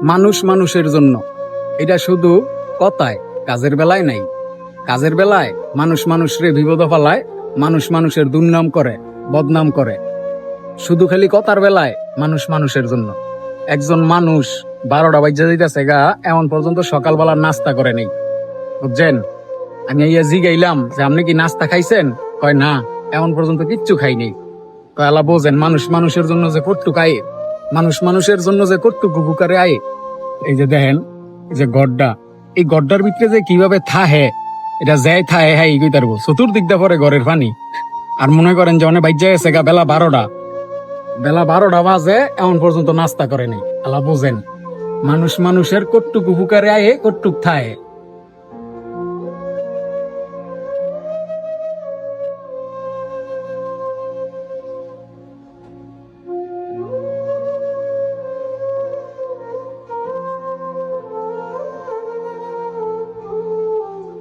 মানুষ মানুষের জন্য, এটা শুধু কথায়, কাজের বেলায় নাই। কাজের বেলায় মানুষ মানুষরে বিপদ ফেলায়, মানুষ মানুষের দুর্নাম করে, বদনাম করে। শুধু খালি কথার বেলায় মানুষ মানুষের জন্য। একজন মানুষ 12টা বাজে যাইতেছে গা, এমন পর্যন্ত সকালবেলা নাস্তা করে নেই, বুঝছেন? আমি ইয়া জিগাইলাম যে আপনি কি নাস্তা খাইছেন? কয় না, এমন পর্যন্ত কিচ্ছু খাই নেই। কয়লা বোঝেন মানুষ মানুষের জন্য যে কটুক আয়ে, মানুষ মানুষের জন্য যে কটুক উপকারে আয়ে। এই যে দেখেন, এই যে গড্ডা, এই গড্ডার ভিতরে যে কিভাবে থাহে, এটা যাই থাহে হ্যাঁ এই কইতারবো। চতুর্দিক দা পরে ঘরের পানি। আর মনে করেন যে অনেক বাইজা গেছে গা বেলা 12টা, বেলা 12টা বাজে এমন পর্যন্ত নাস্তা করে নেই। আলা বোঝেন মানুষ মানুষের কটুক উপকারে আয়ে কটুক থাহে।